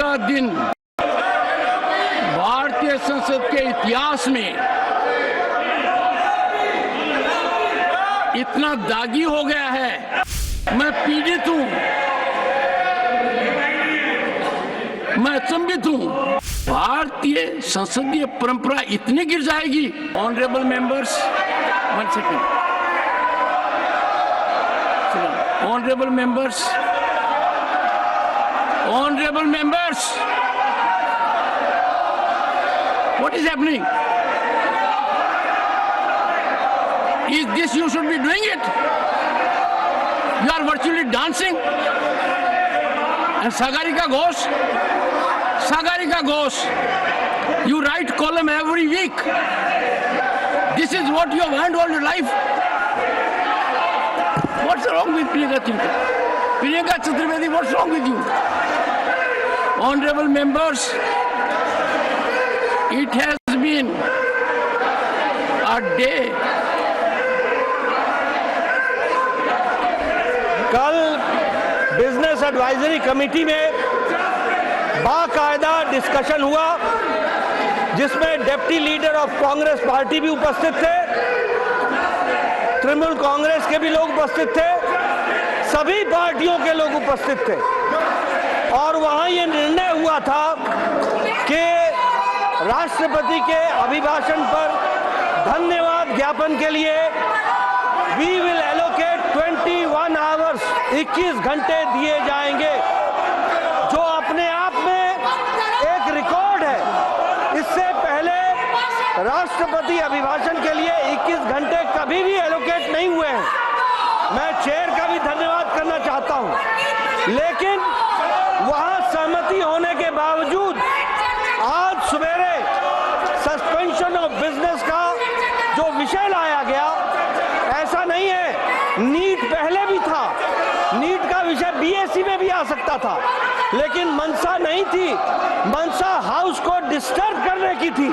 का दिन भारतीय संसद के इतिहास में इतना दागी हो गया है। मैं पीड़ित हूं, मैं अचंभित हूं। भारतीय संसदीय परंपरा इतनी गिर जाएगी। Honourable members, 1 second. Honourable members, honourable members, what is happening? Is this you should be doing it? You are virtually dancing. And Sagarika Ghosh, you write column every week. This is what you have earned all your life. What's wrong with Priyanka Chaturvedi? What's wrong with you? Honorable members, it has been a day. कल business advisory committee में बाकायदा discussion हुआ जिसमें deputy leader of Congress party भी उपस्थित थे, तृणमूल कांग्रेस के भी लोग उपस्थित थे, सभी पार्टियों के लोग उपस्थित थे और वहां ये निर्णय हुआ था कि राष्ट्रपति के अभिभाषण पर धन्यवाद ज्ञापन के लिए वी विल एलोकेट 21 आवर्स, 21 घंटे दिए जाएंगे, जो अपने आप में एक रिकॉर्ड है। इससे पहले राष्ट्रपति अभिभाषण के लिए 21 घंटे कभी भी एलोकेट नहीं हुए हैं। मैं चेयर का भी धन्यवाद करना चाहता हूं, लेकिन वहां सहमति होने के बावजूद आज सवेरे सस्पेंशन ऑफ बिजनेस का जो विषय लाया गया, ऐसा नहीं है, नीट पहले भी था, नीट का विषय बीएससी में भी आ सकता था, लेकिन मंशा नहीं थी, मंशा हाउस को डिस्टर्ब करने की थी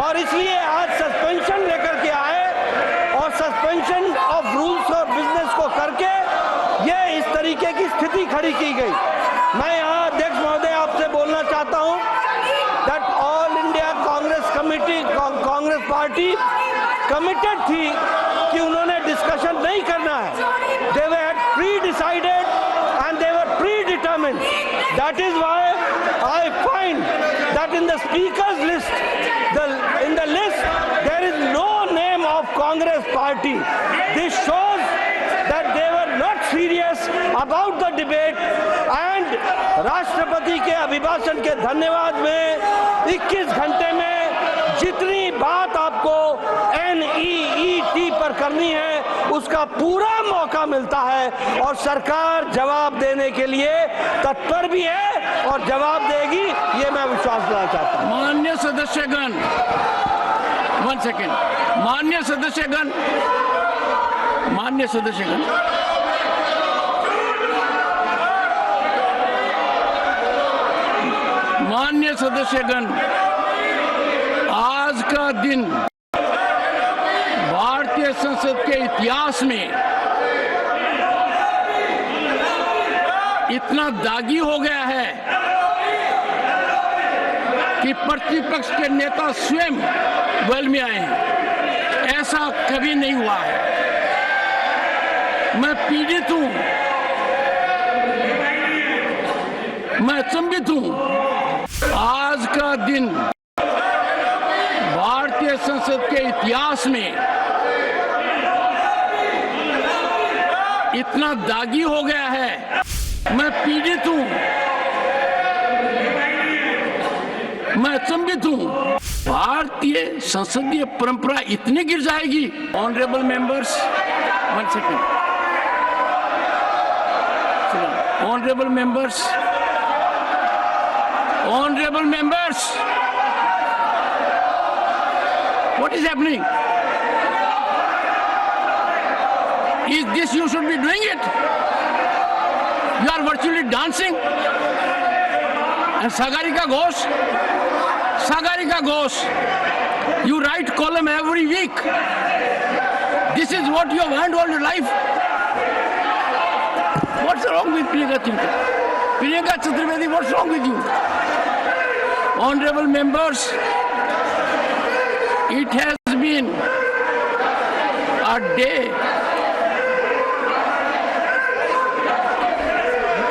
और इसलिए आज सस्पेंशन लेकर के आए और सस्पेंशन ऑफ रूल्स और बिजनेस को करके ये इस तरीके की स्थिति खड़ी की गई। मैं यहाँ अध्यक्ष महोदय आपसे बोलना चाहता हूँ that all India Congress committee, Congress party committed थी कि उन्होंने डिस्कशन नहीं करना है। They were pre-decided and they were predetermined. That is why I find that in the speaker's list, in the list, there is no name of Congress party. This shows that they were not serious about the debate and राष्ट्रपति के अभिभाषण के धन्यवाद में 21 घंटे में जितनी बात आपको NEET पर करनी है उसका पूरा मौका मिलता है और सरकार जवाब देने के लिए तत्पर भी है और जवाब देगी, ये मैं विश्वास दिलाना चाहता हूं। माननीय सदस्यगण, 1 सेकेंड। माननीय सदस्यगण, आज का दिन भारतीय संसद के इतिहास में इतना दागी हो गया है कि प्रतिपक्ष के नेता स्वयं वेल में आए हैं। ऐसा कभी नहीं हुआ है। मैं पीड़ित हूं, मैं अचंभित हूं। आज का दिन भारतीय संसद के इतिहास में इतना दागी हो गया है। मैं पीड़ित हूं, मैं अचंभित हूं। भारतीय संसदीय परंपरा इतनी गिर जाएगी। Honourable members, 1 second. Honourable members, honourable members, what is happening? Is this you should be doing it? You are virtually dancing. And Sagarika Ghosh, you write column every week. This is what you have earned all your life. What's wrong with Priyanka Chaturvedi? Priyanka Chaturvedi, what's wrong with you? Honorable members, it has been a day.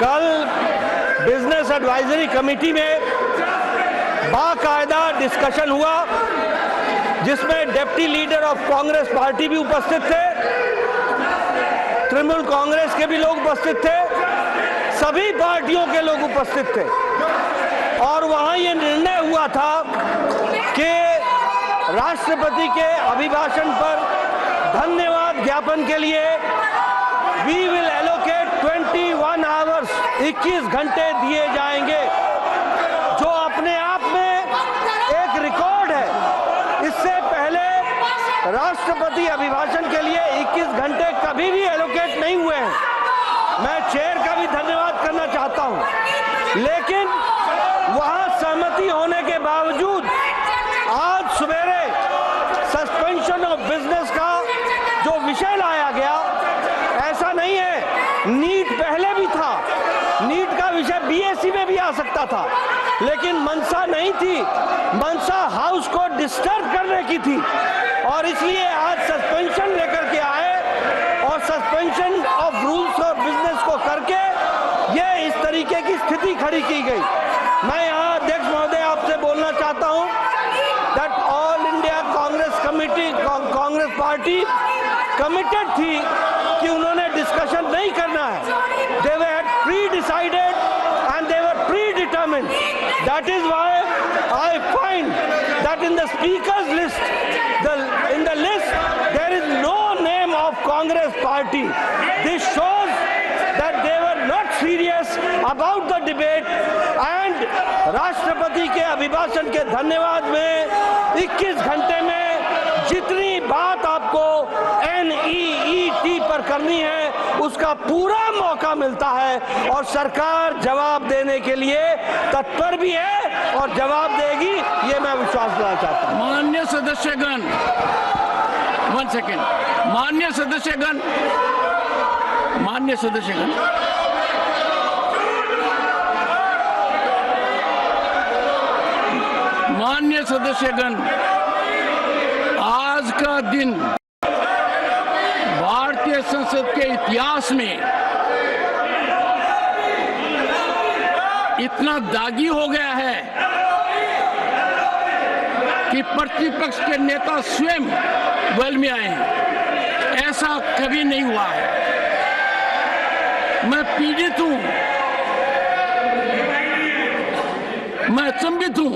कल business advisory committee में बाकायदा discussion हुआ जिसमें deputy leader of Congress party भी उपस्थित थे, तृणमूल कांग्रेस के भी लोग उपस्थित थे, सभी पार्टियों के लोग उपस्थित थे और वहां ये निर्णय हुआ था कि राष्ट्रपति के अभिभाषण पर धन्यवाद ज्ञापन के लिए वी विल एलोकेट 21 आवर्स, 21 घंटे दिए जाएंगे, जो अपने आप में एक रिकॉर्ड है। इससे पहले राष्ट्रपति अभिभाषण के लिए 21 घंटे कभी भी एलोकेट नहीं हुए हैं। मैं चेयर का भी धन्यवाद करना चाहता हूं, लेकिन वहां सहमति होने के बावजूद आज सवेरे सस्पेंशन ऑफ बिजनेस का जो विषय लाया गया, ऐसा नहीं है, नीट पहले भी था, नीट का विषय बीएससी में भी आ सकता था, लेकिन मंशा नहीं थी, मंशा हाउस को डिस्टर्ब करने की थी और इसलिए आज सस्पेंशन लेकर के आए और सस्पेंशन ऑफ रूल्स और बिजनेस को करके ये इस तरीके की स्थिति खड़ी की गई। मैं यहाँ अध्यक्ष महोदय आपसे बोलना चाहता हूँ that all India Congress committee, Congress party committed थी कि उन्होंने डिस्कशन नहीं करना है। They were pre decided and they were pre determined. That is why I find that in the speakers list, in the list there is no name of Congress party. This shows that they were not serious about the debate and राष्ट्रपति के अभिभाषण के धन्यवाद में 21 घंटे में जितनी बात आपको NEET पर करनी है उसका पूरा मौका मिलता है और सरकार जवाब देने के लिए तत्पर भी है और जवाब देगी, ये मैं विश्वास दिलाना चाहता हूं। माननीय सदस्यगण, 1 सेकेंड, माननीय सदस्यगण, माननीय सदस्यगण, माननीय सदस्यगण, आज का दिन भारतीय संसद के इतिहास में इतना दागी हो गया है कि प्रतिपक्ष के नेता स्वयं वेल में आए हैं, ऐसा कभी नहीं हुआ है। मैं पीड़ित हूं, मैं अचंभित हूं